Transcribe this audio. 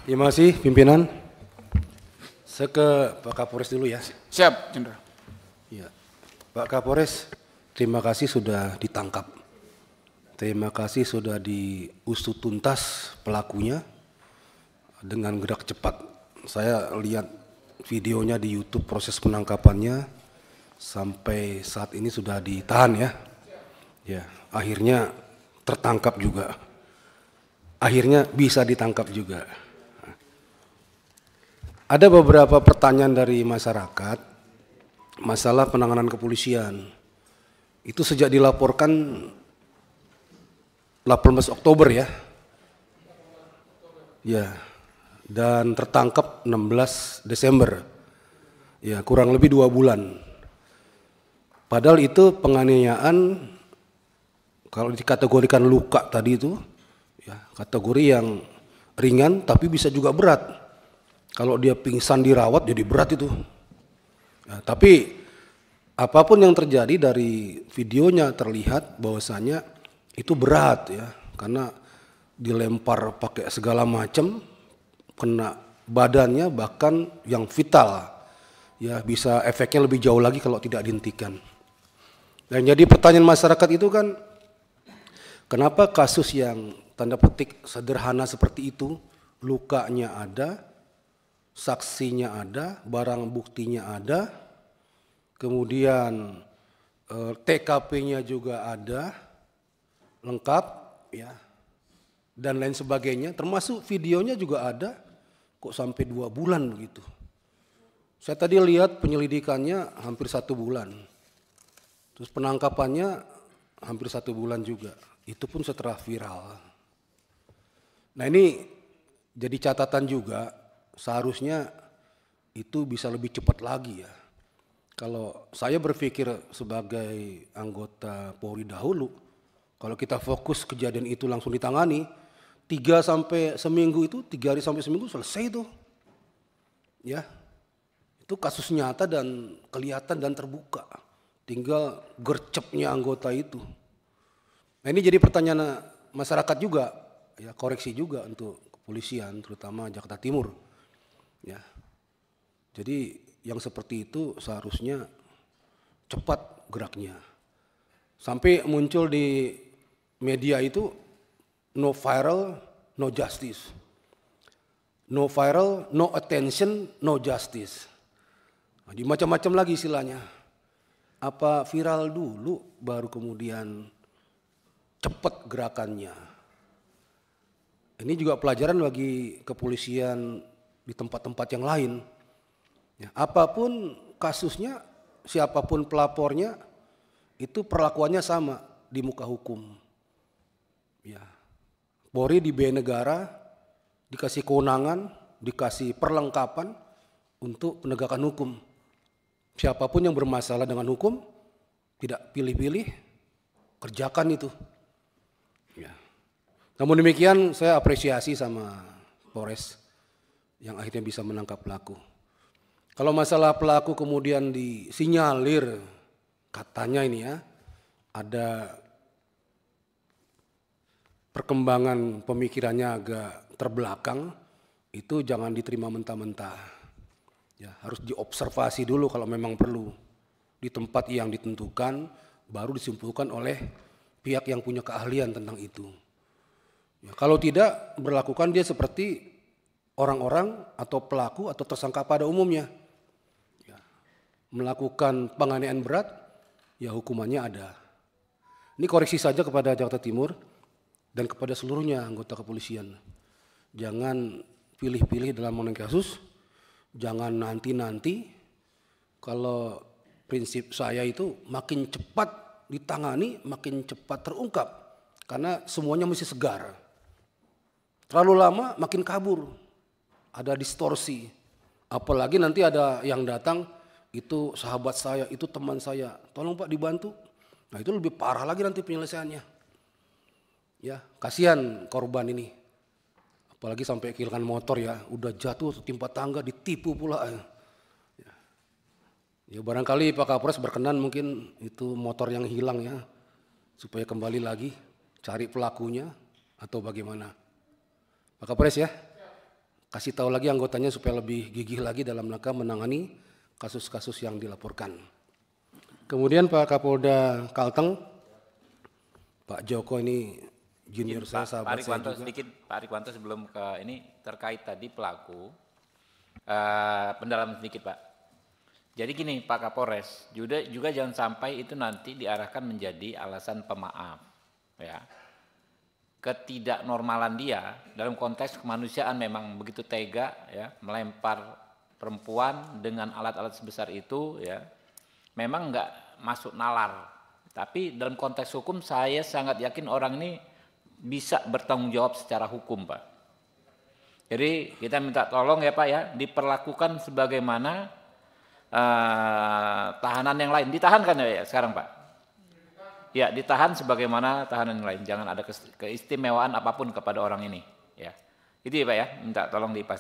Terima kasih pimpinan. Saya ke Pak Kapolres dulu ya. Siap, Jenderal. Ya. Pak Kapolres, terima kasih sudah ditangkap. Terima kasih sudah diusut tuntas pelakunya dengan gerak cepat. Saya lihat videonya di YouTube proses penangkapannya sampai saat ini sudah ditahan ya. Ya, akhirnya tertangkap juga. Akhirnya bisa ditangkap juga. Ada beberapa pertanyaan dari masyarakat masalah penanganan kepolisian. Itu sejak dilaporkan 18 Oktober ya. Ya. Dan tertangkap 16 Desember. Ya, kurang lebih 2 bulan. Padahal itu penganiayaan kalau dikategorikan luka tadi itu ya, kategori yang ringan tapi bisa juga berat. Kalau dia pingsan dirawat jadi berat itu. Ya, tapi apapun yang terjadi dari videonya terlihat bahwasanya itu berat ya, karena dilempar pakai segala macam, kena badannya bahkan yang vital. Ya, bisa efeknya lebih jauh lagi kalau tidak dihentikan. Dan jadi pertanyaan masyarakat itu kan, kenapa kasus yang tanda petik sederhana seperti itu, lukanya ada, saksinya ada, barang buktinya ada, kemudian TKP-nya juga ada, lengkap, ya, dan lain sebagainya, termasuk videonya juga ada, kok sampai 2 bulan begitu. Saya tadi lihat penyelidikannya hampir 1 bulan, terus penangkapannya hampir 1 bulan juga, itu pun setelah viral. Nah ini jadi catatan juga, seharusnya itu bisa lebih cepat lagi ya. Kalau saya berpikir sebagai anggota Polri dahulu, kalau kita fokus kejadian itu langsung ditangani, 3 sampai seminggu itu, 3 hari sampai seminggu selesai itu. Ya, itu kasus nyata dan kelihatan dan terbuka. Tinggal gercepnya anggota itu. Nah ini jadi pertanyaan masyarakat juga, ya koreksi juga untuk kepolisian, terutama Jakarta Timur. Ya, jadi yang seperti itu seharusnya cepat geraknya. Sampai muncul di media itu no viral, no justice. No viral, no attention, no justice. Nah, di macam-macam lagi istilahnya. Apa viral dulu baru kemudian cepat gerakannya. Ini juga pelajaran bagi kepolisian di tempat-tempat yang lain. Ya, apapun kasusnya, siapapun pelapornya, itu perlakuannya sama di muka hukum. Ya, Polri diberi negara, dikasih kewenangan, dikasih perlengkapan untuk penegakan hukum. Siapapun yang bermasalah dengan hukum, tidak pilih-pilih, kerjakan itu. Ya. Namun demikian saya apresiasi sama Polres yang akhirnya bisa menangkap pelaku. Kalau masalah pelaku kemudian disinyalir, katanya ini ya, ada perkembangan pemikirannya agak terbelakang, itu jangan diterima mentah-mentah. Ya, harus diobservasi dulu kalau memang perlu. Di tempat yang ditentukan, baru disimpulkan oleh pihak yang punya keahlian tentang itu. Ya, kalau tidak, berlakukan dia seperti orang-orang atau pelaku atau tersangka pada umumnya. Ya, melakukan penganiayaan berat, ya hukumannya ada. Ini koreksi saja kepada Jakarta Timur dan kepada seluruhnya anggota kepolisian. Jangan pilih-pilih dalam menangani kasus, jangan nanti-nanti. Kalau prinsip saya itu makin cepat ditangani, makin cepat terungkap. Karena semuanya mesti segar. Terlalu lama makin kabur, ada distorsi. Apalagi nanti ada yang datang, itu sahabat saya, itu teman saya, tolong Pak dibantu. Nah itu lebih parah lagi nanti penyelesaiannya. Ya, kasihan korban ini. Apalagi sampai kehilangan motor ya, udah jatuh timpa tangga, ditipu pula. Ya barangkali Pak Kapolres berkenan mungkin itu motor yang hilang ya, supaya kembali lagi, cari pelakunya atau bagaimana. Pak Kapolres ya, kasih tahu lagi anggotanya supaya lebih gigih lagi dalam rangka menangani kasus-kasus yang dilaporkan. Kemudian Pak Kapolda Kalteng, Pak Joko ini junior saya, sahabat saya juga. Sedikit Pak Rikwanto sebelum ke ini terkait tadi pelaku, pendalaman sedikit Pak. Jadi gini Pak Kapolres, juga jangan sampai itu nanti diarahkan menjadi alasan pemaaf, ya. Ketidaknormalan dia dalam konteks kemanusiaan memang begitu tega, ya, melempar perempuan dengan alat-alat sebesar itu, ya, memang nggak masuk nalar. Tapi dalam konteks hukum saya sangat yakin orang ini bisa bertanggung jawab secara hukum Pak. Jadi kita minta tolong ya Pak ya, diperlakukan sebagaimana tahanan yang lain. Ditahan kan ya sekarang Pak? Ya, ditahan sebagaimana tahanan yang lain. Jangan ada keistimewaan apapun kepada orang ini. Ya, itu ya Pak ya, minta tolong dipastikan.